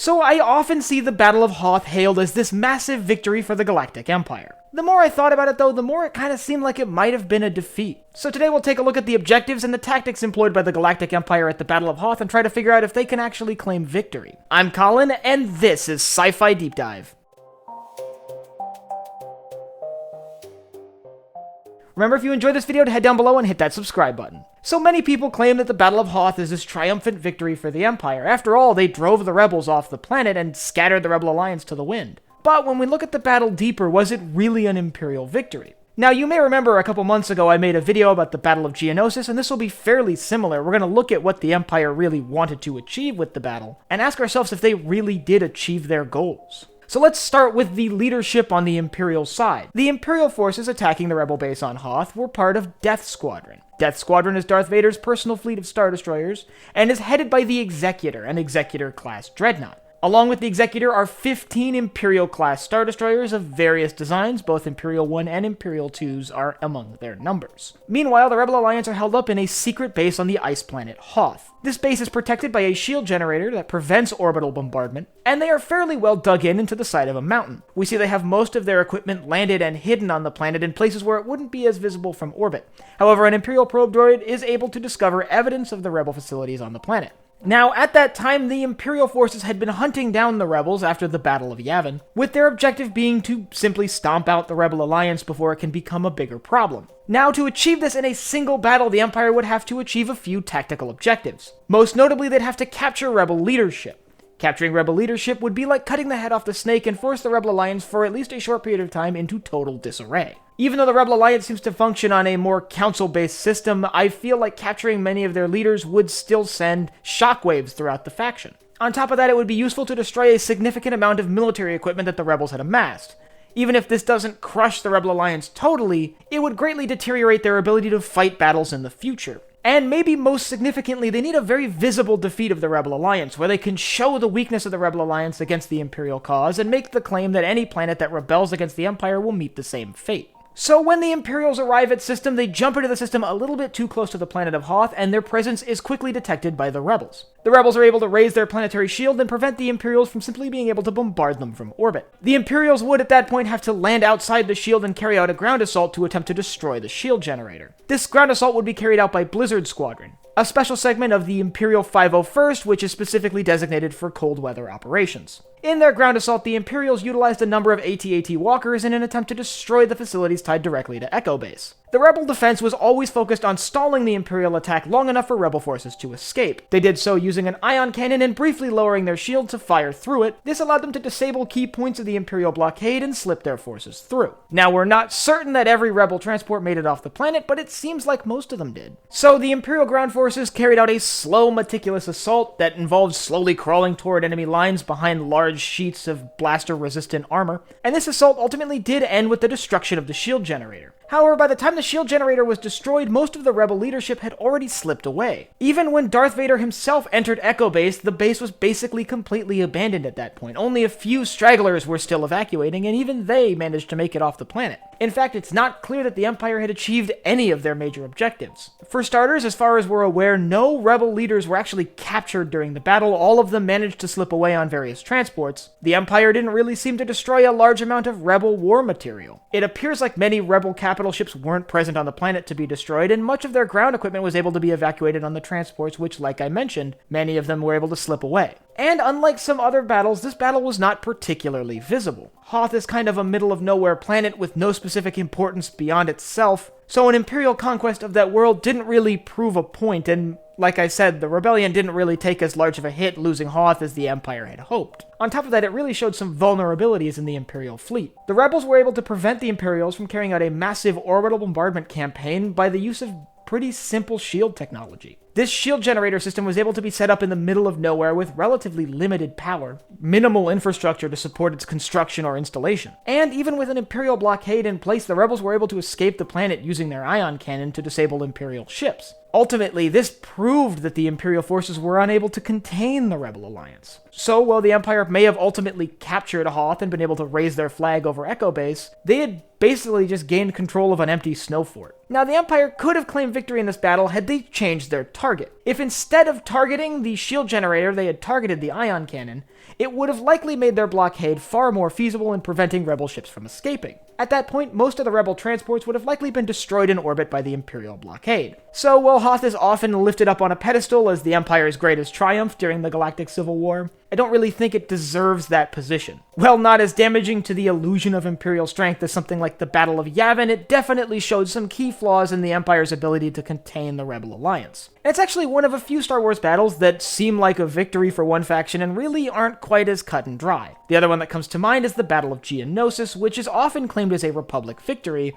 So I often see the Battle of Hoth hailed as this massive victory for the Galactic Empire. The more I thought about it though, the more it kind of seemed like it might have been a defeat. So today we'll take a look at the objectives and the tactics employed by the Galactic Empire at the Battle of Hoth and try to figure out if they can actually claim victory. I'm Colin, and this is Sci-Fi Deep Dive. Remember, if you enjoyed this video, to head down below and hit that subscribe button. So many people claim that the Battle of Hoth is this triumphant victory for the Empire. After all, they drove the rebels off the planet and scattered the Rebel Alliance to the wind. But when we look at the battle deeper, was it really an Imperial victory? Now, you may remember a couple months ago I made a video about the Battle of Geonosis, and this will be fairly similar. We're going to look at what the Empire really wanted to achieve with the battle, and ask ourselves if they really did achieve their goals. So let's start with the leadership on the Imperial side. The Imperial forces attacking the rebel base on Hoth were part of Death Squadron. Death Squadron is Darth Vader's personal fleet of Star Destroyers, and is headed by the Executor, an Executor-class dreadnought. Along with the Executor are 15 Imperial-class Star Destroyers of various designs. Both Imperial 1 and Imperial 2s are among their numbers. Meanwhile, the Rebel Alliance are held up in a secret base on the ice planet Hoth. This base is protected by a shield generator that prevents orbital bombardment, and they are fairly well dug into the side of a mountain. We see they have most of their equipment landed and hidden on the planet in places where it wouldn't be as visible from orbit. However, an Imperial probe droid is able to discover evidence of the Rebel facilities on the planet. Now, at that time, the Imperial forces had been hunting down the rebels after the Battle of Yavin, with their objective being to simply stomp out the Rebel Alliance before it can become a bigger problem. Now, to achieve this in a single battle, the Empire would have to achieve a few tactical objectives. Most notably, they'd have to capture Rebel leadership. Capturing Rebel leadership would be like cutting the head off the snake and force the Rebel Alliance for at least a short period of time into total disarray. Even though the Rebel Alliance seems to function on a more council-based system, I feel like capturing many of their leaders would still send shockwaves throughout the faction. On top of that, it would be useful to destroy a significant amount of military equipment that the rebels had amassed. Even if this doesn't crush the Rebel Alliance totally, it would greatly deteriorate their ability to fight battles in the future. And maybe most significantly, they need a very visible defeat of the Rebel Alliance, where they can show the weakness of the Rebel Alliance against the Imperial cause and make the claim that any planet that rebels against the Empire will meet the same fate. So when the Imperials arrive at system, they jump into the system a little bit too close to the planet of Hoth, and their presence is quickly detected by the rebels. The rebels are able to raise their planetary shield and prevent the Imperials from simply being able to bombard them from orbit. The Imperials would at that point have to land outside the shield and carry out a ground assault to attempt to destroy the shield generator. This ground assault would be carried out by Blizzard Squadron, a special segment of the Imperial 501st, which is specifically designated for cold weather operations. In their ground assault, the Imperials utilized a number of AT-AT walkers in an attempt to destroy the facilities tied directly to Echo Base. The Rebel defense was always focused on stalling the Imperial attack long enough for Rebel forces to escape. They did so using an ion cannon and briefly lowering their shield to fire through it. This allowed them to disable key points of the Imperial blockade and slip their forces through. Now, we're not certain that every Rebel transport made it off the planet, but it seems like most of them did. So the Imperial ground forces carried out a slow, meticulous assault that involved slowly crawling toward enemy lines behind large sheets of blaster-resistant armor, and this assault ultimately did end with the destruction of the shield generator. However, by the time the shield generator was destroyed, most of the Rebel leadership had already slipped away. Even when Darth Vader himself entered Echo Base, the base was basically completely abandoned at that point. Only a few stragglers were still evacuating, and even they managed to make it off the planet. In fact, it's not clear that the Empire had achieved any of their major objectives. For starters, as far as we're aware, no Rebel leaders were actually captured during the battle. All of them managed to slip away on various transports. The Empire didn't really seem to destroy a large amount of Rebel war material. It appears like many Rebel capital ships weren't present on the planet to be destroyed, and much of their ground equipment was able to be evacuated on the transports, which, like I mentioned, many of them were able to slip away. And unlike some other battles, this battle was not particularly visible. Hoth is kind of a middle-of-nowhere planet with no specific importance beyond itself, so an Imperial conquest of that world didn't really prove a point, and like I said, the rebellion didn't really take as large of a hit losing Hoth as the Empire had hoped. On top of that, it really showed some vulnerabilities in the Imperial fleet. The rebels were able to prevent the Imperials from carrying out a massive orbital bombardment campaign by the use of pretty simple shield technology. This shield generator system was able to be set up in the middle of nowhere with relatively limited power, minimal infrastructure to support its construction or installation. And even with an Imperial blockade in place, the rebels were able to escape the planet using their ion cannon to disable Imperial ships. Ultimately, this proved that the Imperial forces were unable to contain the Rebel Alliance. So while the Empire may have ultimately captured Hoth and been able to raise their flag over Echo Base, they had basically just gained control of an empty snow fort. Now, the Empire could have claimed victory in this battle had they changed their target. If instead of targeting the shield generator, they had targeted the ion cannon, it would have likely made their blockade far more feasible in preventing rebel ships from escaping. At that point, most of the rebel transports would have likely been destroyed in orbit by the Imperial blockade. So, while Hoth is often lifted up on a pedestal as the Empire's greatest triumph during the Galactic Civil War, I don't really think it deserves that position. While not as damaging to the illusion of Imperial strength as something like the Battle of Yavin, it definitely showed some key flaws in the Empire's ability to contain the Rebel Alliance. And it's actually one of a few Star Wars battles that seem like a victory for one faction and really aren't quite as cut and dry. The other one that comes to mind is the Battle of Geonosis, which is often claimed as a Republic victory.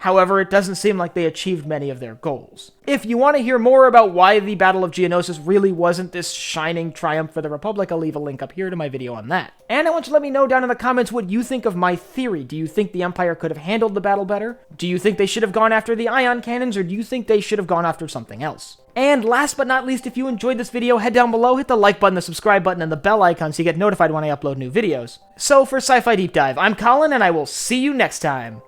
However, it doesn't seem like they achieved many of their goals. If you want to hear more about why the Battle of Geonosis really wasn't this shining triumph for the Republic, I'll leave a link up here to my video on that. And I want you to let me know down in the comments what you think of my theory. Do you think the Empire could have handled the battle better? Do you think they should have gone after the ion cannons, or do you think they should have gone after something else? And last but not least, if you enjoyed this video, head down below, hit the like button, the subscribe button, and the bell icon so you get notified when I upload new videos. So for Sci-Fi Deep Dive, I'm Colin, and I will see you next time.